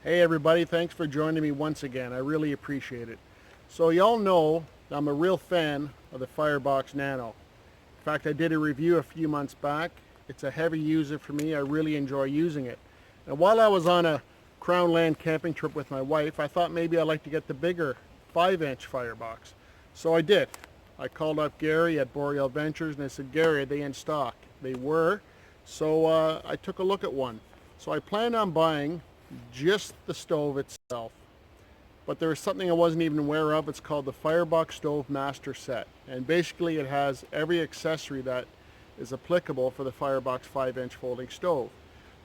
Hey everybody, thanks for joining me once again. I really appreciate it. So y'all know I'm a real fan of the Firebox Nano. In fact, I did a review a few months back. It's a heavy user for me. I really enjoy using it. And while I was on a Crown Land camping trip with my wife, I thought maybe I'd like to get the bigger 5-inch Firebox. So I did. I called up Gary at Boreal Ventures and I said, Gary, are they in stock? They were. So I took a look at one. So I planned on buying just the stove itself, but there is something I wasn't even aware of. It's called the Firebox Stove Master Set, and basically it has every accessory that is applicable for the Firebox 5-inch folding stove.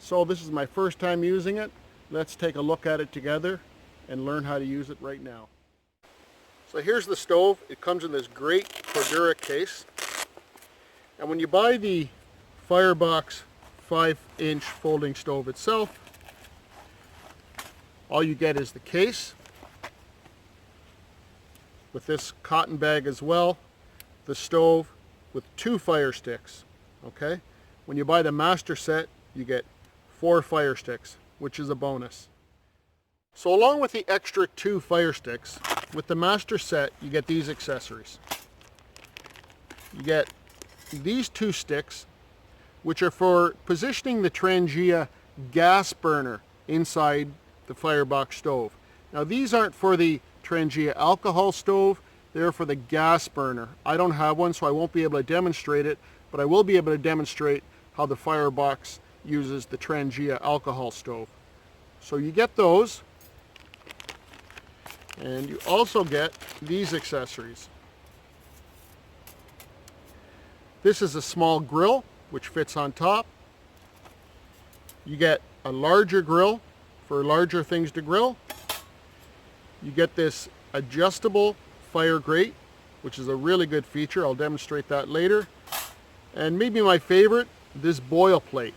So this is my first time using it. Let's take a look at it together and learn how to use it right now. So here's the stove. It comes in this great Cordura case, and when you buy the Firebox 5-inch folding stove itself, all you get is the case with this cotton bag as well, the stove with 2 fire sticks. Okay, when you buy the master set, you get 4 fire sticks, which is a bonus. So along with the extra 2 fire sticks, with the master set, you get these accessories. You get these 2 sticks, which are for positioning the trangia gas burner inside the Firebox stove. Now these aren't for the trangia alcohol stove, they're for the gas burner. I don't have one, so I won't be able to demonstrate it, but I will be able to demonstrate how the Firebox uses the trangia alcohol stove. So you get those, and you also get these accessories. This is a small grill which fits on top. You get a larger grill for larger things to grill. You get this adjustable fire grate, which is a really good feature. I'll demonstrate that later. And maybe my favorite, this boil plate.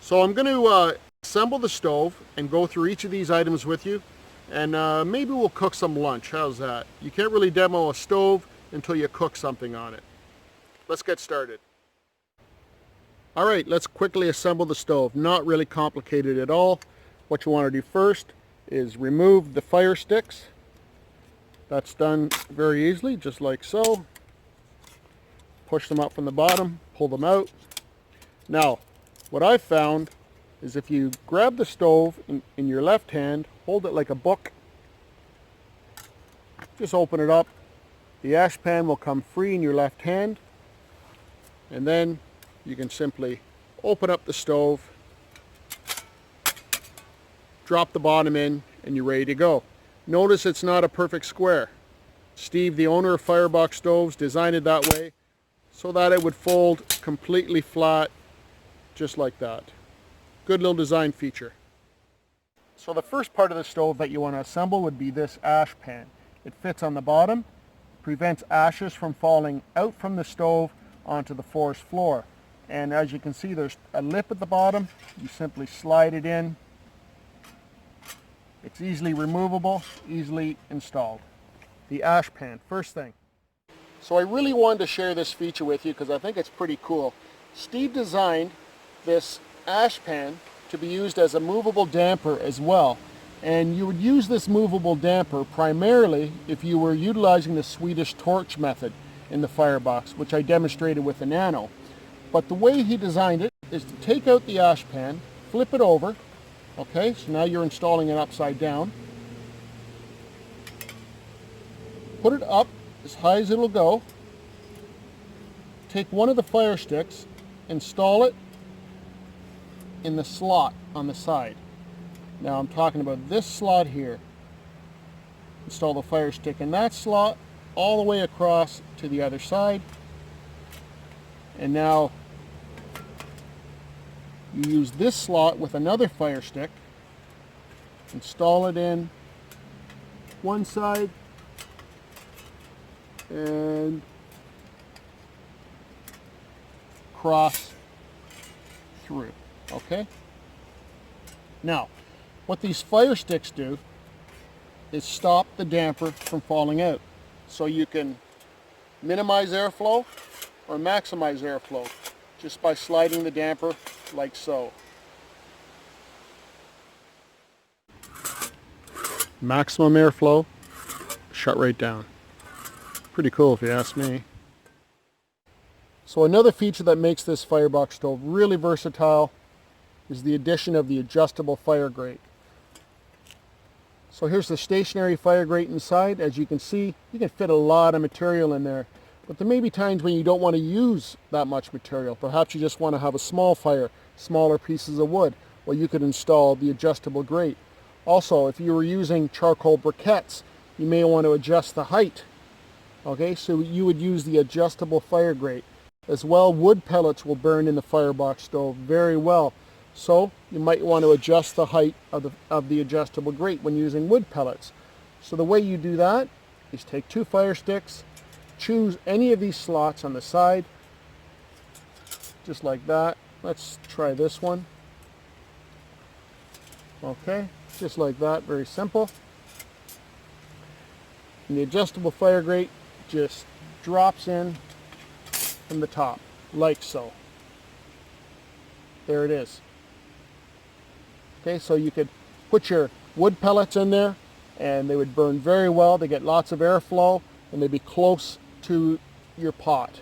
So I'm going to assemble the stove and go through each of these items with you, and maybe we'll cook some lunch. How's that? You can't really demo a stove until you cook something on it. Let's get started. All right, let's quickly assemble the stove. Not really complicated at all. What you want to do first is remove the fire sticks. That's done very easily, just like so. Push them up from the bottom, pull them out. Now, what I've found is if you grab the stove in your left hand, hold it like a book, just open it up. The ash pan will come free in your left hand, and then you can simply open up the stove, drop the bottom in, and you're ready to go. Notice it's not a perfect square. Steve, the owner of Firebox Stoves, designed it that way so that it would fold completely flat, just like that. Good little design feature. So the first part of the stove that you want to assemble would be this ash pan. It fits on the bottom, prevents ashes from falling out from the stove onto the forest floor. And as you can see, there's a lip at the bottom. You simply slide it in. It's easily removable, easily installed. The ash pan, first thing. So I really wanted to share this feature with you because I think it's pretty cool. Steve designed this ash pan to be used as a movable damper as well. And you would use this movable damper primarily if you were utilizing the Swedish torch method in the Firebox, which I demonstrated with the Nano. But the way he designed it is to take out the ash pan, flip it over. Okay, so now you're installing it upside down. Put it up as high as it'll go. Take one of the fire sticks, install it in the slot on the side. Now I'm talking about this slot here. Install the fire stick in that slot all the way across to the other side. And now you use this slot with another fire stick, install it in one side, and cross through. Okay? Now, what these fire sticks do is stop the damper from falling out. So you can minimize airflow or maximize airflow just by sliding the damper like so. maximum airflow, shut right down. Pretty cool if you ask me. So another feature that makes this firebox stove really versatile is the addition of the adjustable fire grate. So here's the stationary fire grate inside. As you can see, you can fit a lot of material in there. But there may be times when you don't want to use that much material. Perhaps you just want to have a small fire, smaller pieces of wood. Well, you could install the adjustable grate. Also, if you were using charcoal briquettes, you may want to adjust the height. Okay, so you would use the adjustable fire grate. As well, wood pellets will burn in the firebox stove very well. So you might want to adjust the height of the adjustable grate when using wood pellets. So the way you do that is take 2 fire sticks, choose any of these slots on the side, just like that. Let's try this one. Okay, just like that, very simple. And the adjustable fire grate just drops in from the top, like so. There it is. Okay, so you could put your wood pellets in there and they would burn very well. They get lots of airflow and they'd be close to your pot.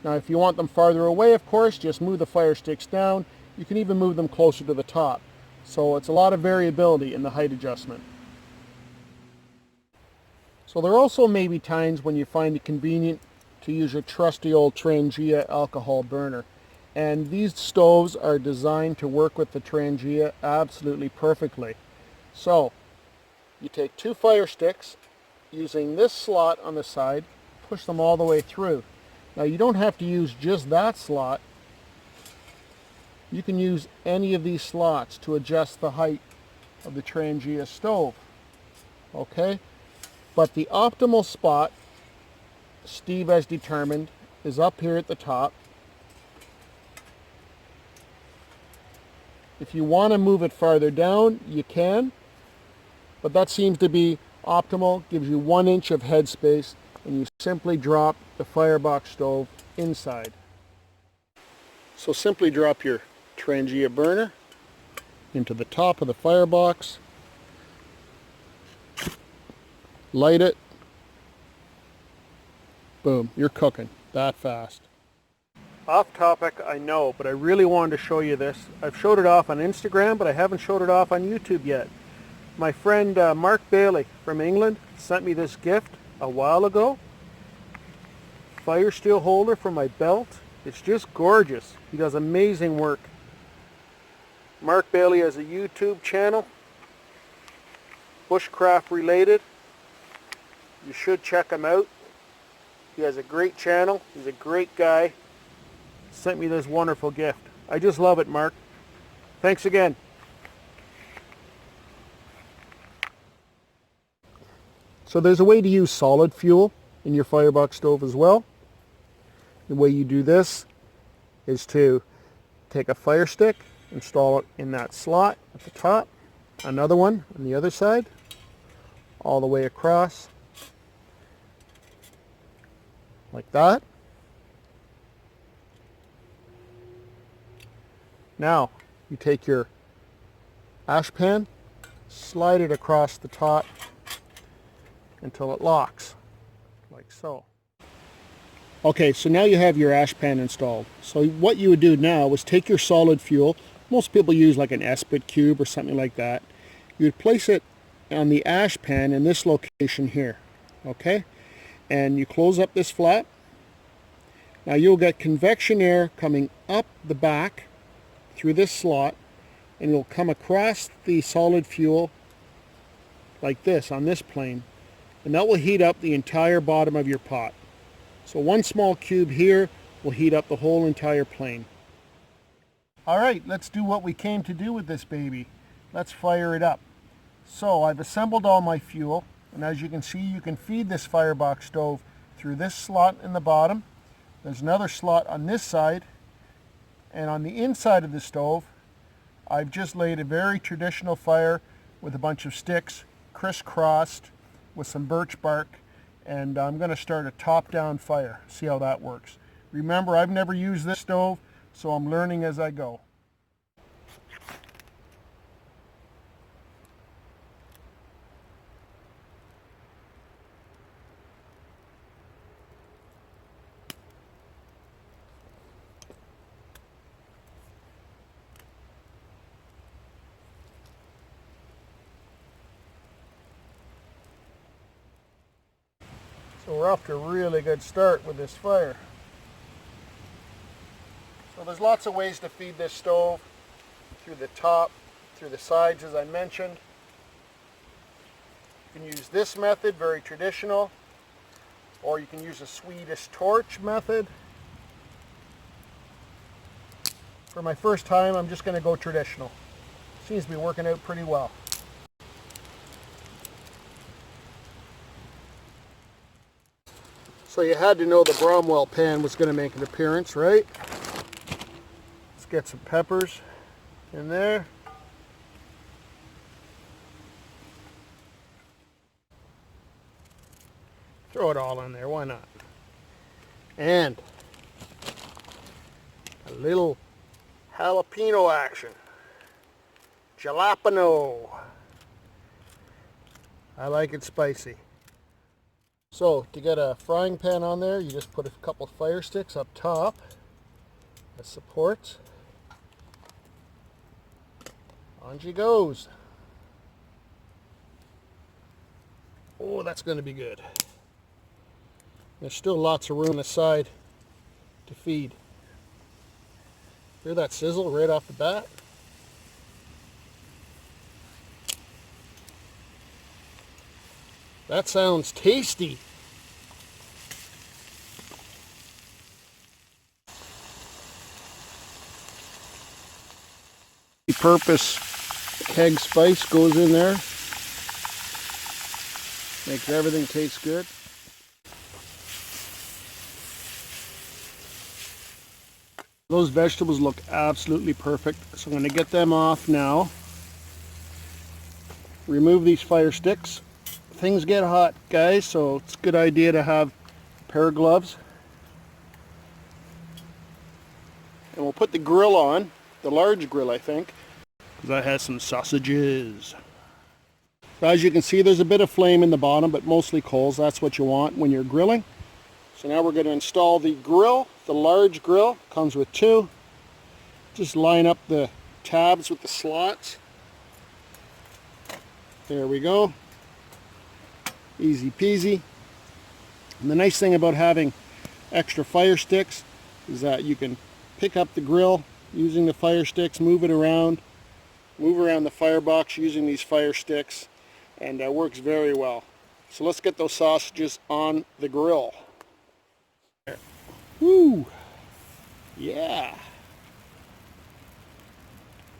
Now if you want them farther away, of course, just move the fire sticks down. You can even move them closer to the top. So it's a lot of variability in the height adjustment. So there also may be times when you find it convenient to use your trusty old trangia alcohol burner. And these stoves are designed to work with the trangia absolutely perfectly. So you take 2 fire sticks using this slot on the side, push them all the way through. Now you don't have to use just that slot. You can use any of these slots to adjust the height of the trangia stove. Okay? But the optimal spot, Steve has determined, is up here at the top. If you want to move it farther down, you can, but that seems to be optimal. Gives you 1 inch of headspace, and you simply drop the firebox stove inside. So simply drop your trangia burner into the top of the firebox, light it, boom, you're cooking that fast. Off topic, I know, but I really wanted to show you this. I've showed it off on Instagram, but I haven't showed it off on YouTube yet. My friend Mark Bailey from England sent me this gift a while ago. Fire steel holder for my belt. It's just gorgeous. He does amazing work. Mark Bailey has a YouTube channel, Bushcraft related. You should check him out. He has a great channel. He's a great guy. Sent me this wonderful gift. I just love it, Mark. Thanks again. So there's a way to use solid fuel in your firebox stove as well. The way you do this is to take a fire stick, install it in that slot at the top, another one on the other side, all the way across, like that. Now, you take your ash pan, slide it across the top until it locks, like so. Okay, so now you have your ash pan installed. So what you would do now is take your solid fuel. Most people use like an S-bit cube or something like that. You would place it on the ash pan in this location here, okay? And you close up this flap. Now you'll get convection air coming up the back through this slot, and it'll come across the solid fuel like this on this plane, and that will heat up the entire bottom of your pot. So 1 small cube here will heat up the whole entire plane. Alright, let's do what we came to do with this baby. Let's fire it up. So I've assembled all my fuel, and as you can see, you can feed this firebox stove through this slot in the bottom. There's another slot on this side, and on the inside of the stove, I've just laid a very traditional fire with a bunch of sticks crisscrossed with some birch bark, and I'm going to start a top-down fire. See how that works. Remember, I've never used this stove, so I'm learning as I go. So we're off to a really good start with this fire. So there's lots of ways to feed this stove, through the top, through the sides as I mentioned. You can use this method, very traditional, or you can use a Swedish torch method. For my first time, I'm just going to go traditional. Seems to be working out pretty well. So you had to know the Bromwell pan was going to make an appearance, right? Let's get some peppers in there. Throw it all in there, why not? And a little jalapeno action. Jalapeno. I like it spicy. So to get a frying pan on there, you just put a couple fire sticks up top as supports. On she goes. Oh, that's going to be good. There's still lots of room on the side to feed. Hear that sizzle right off the bat? That sounds tasty. Purpose keg spice goes in there. Makes everything taste good. Those vegetables look absolutely perfect, so I'm going to get them off now. Remove these fire sticks. Things get hot, guys, so it's a good idea to have a pair of gloves. And we'll put the grill on, the large grill I think, because that has some sausages. So as you can see, there's a bit of flame in the bottom, but mostly coals. That's what you want when you're grilling. So now we're going to install the grill. The large grill comes with two. Just line up the tabs with the slots. There we go. Easy peasy. And the nice thing about having extra fire sticks is that you can pick up the grill using the fire sticks, move around the firebox using these fire sticks, and that works very well. So let's get those sausages on the grill. Woo! Yeah!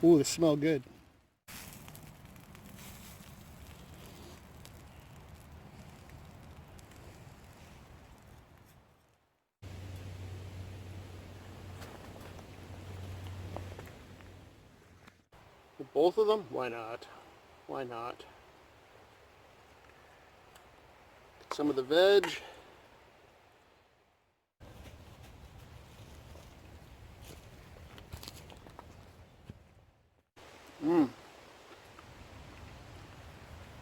Ooh, they smell good. Both of them? Why not? Why not? Get some of the veg.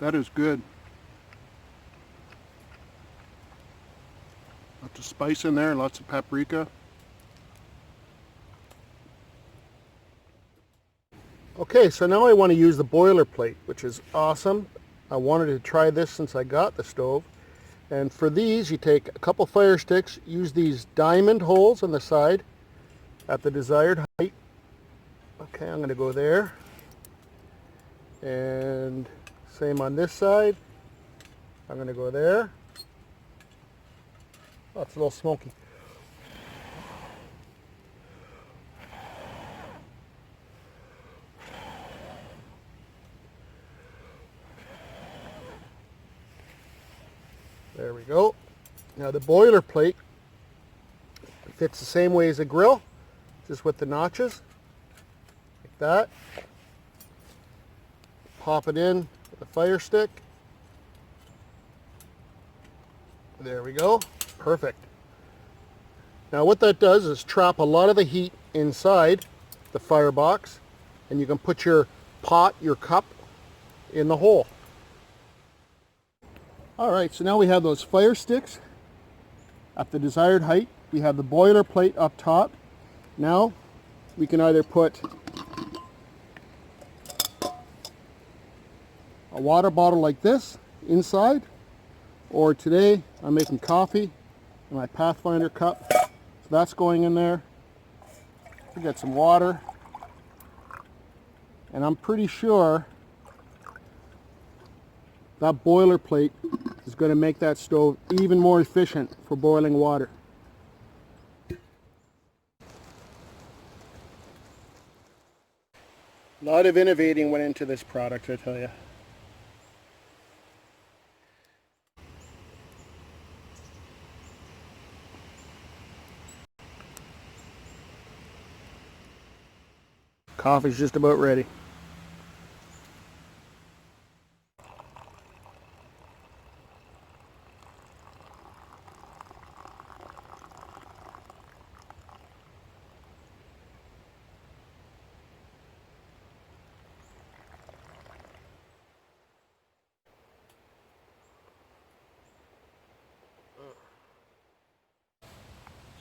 That is good. Lots of spice in there, lots of paprika. Okay, so now I want to use the boiler plate, which is awesome. I wanted to try this since I got the stove. And for these, you take a couple fire sticks, use these diamond holes on the side at the desired height. Okay, I'm going to go there. And same on this side. I'm going to go there. Oh, it's a little smoky. There we go. Now the boiler plate fits the same way as a grill, just with the notches, like that. Pop it in with a fire stick. There we go. Perfect. Now what that does is trap a lot of the heat inside the firebox, and you can put your pot, your cup, in the hole. Alright, so now we have those fire sticks at the desired height. We have the boiler plate up top. Now we can either put a water bottle like this inside, Or today I'm making coffee in my Pathfinder cup. So that's going in there. We got some water. And I'm pretty sure that boiler plate is going to make that stove even more efficient for boiling water. A lot of innovating went into this product, I tell you. Coffee's just about ready.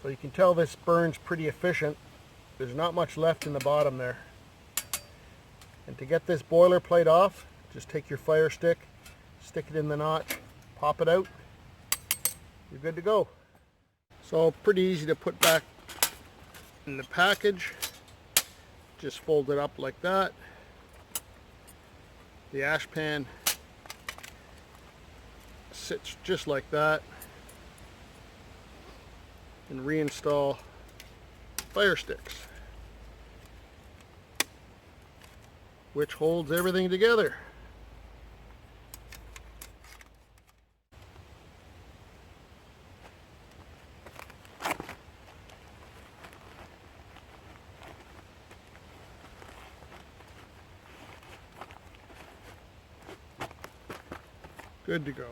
So you can tell this burns pretty efficient. There's not much left in the bottom there. And to get this boiler plate off, just take your fire stick, stick it in the knot, pop it out, you're good to go. So pretty easy to put back in the package. Just fold it up like that. The ash pan sits just like that. And reinstall fire sticks, which holds everything together. Good to go.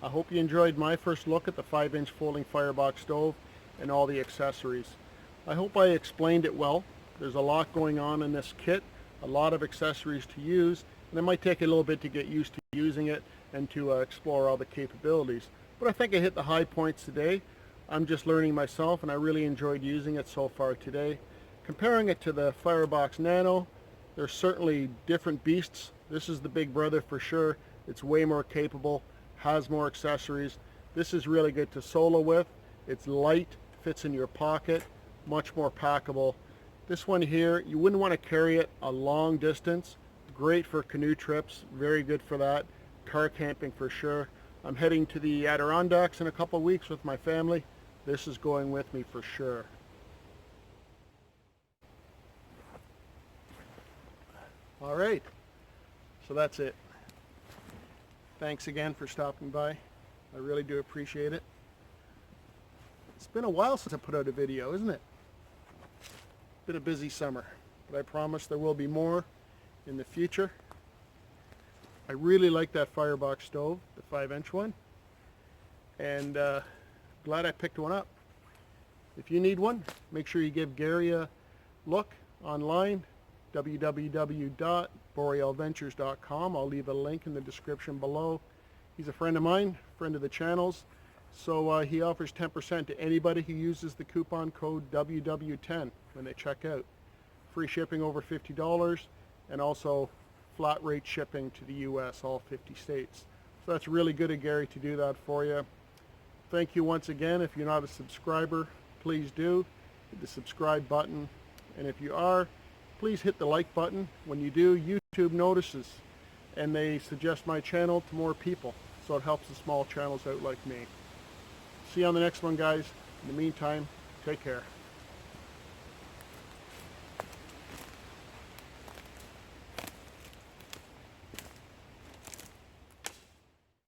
I hope you enjoyed my first look at the 5-inch folding firebox stove and all the accessories. I hope I explained it well. There's a lot going on in this kit, a lot of accessories to use, and it might take a little bit to get used to using it and to explore all the capabilities. But I think I hit the high points today. I'm just learning myself, and I really enjoyed using it so far today. Comparing it to the Firebox Nano, they're certainly different beasts. This is the big brother for sure. It's way more capable, has more accessories. This is really good to solo with. It's light, fits in your pocket, much more packable. This one here, you wouldn't want to carry it a long distance. Great for canoe trips, very good for that. Car camping for sure. I'm heading to the Adirondacks in a couple of weeks with my family. This is going with me for sure. All right, so that's it. Thanks again for stopping by. I really do appreciate it. It's been a while since I put out a video, isn't it? Been a busy summer, but I promise there will be more in the future. I really like that Firebox stove, the 5-inch one, and glad I picked one up. If you need one, make sure you give Gary a look online, www.borealventures.com. I'll leave a link in the description below. He's a friend of mine, friend of the channel's, so he offers 10% to anybody who uses the coupon code WW10 when they check out. Free shipping over $50 and also flat rate shipping to the US, all 50 states. So that's really good of Gary to do that for you. Thank you once again. If you're not a subscriber, please do. Hit the subscribe button. And if you are, please hit the like button. When you do, YouTube notices and they suggest my channel to more people. So it helps the small channels out like me. See you on the next one, guys. In the meantime, take care.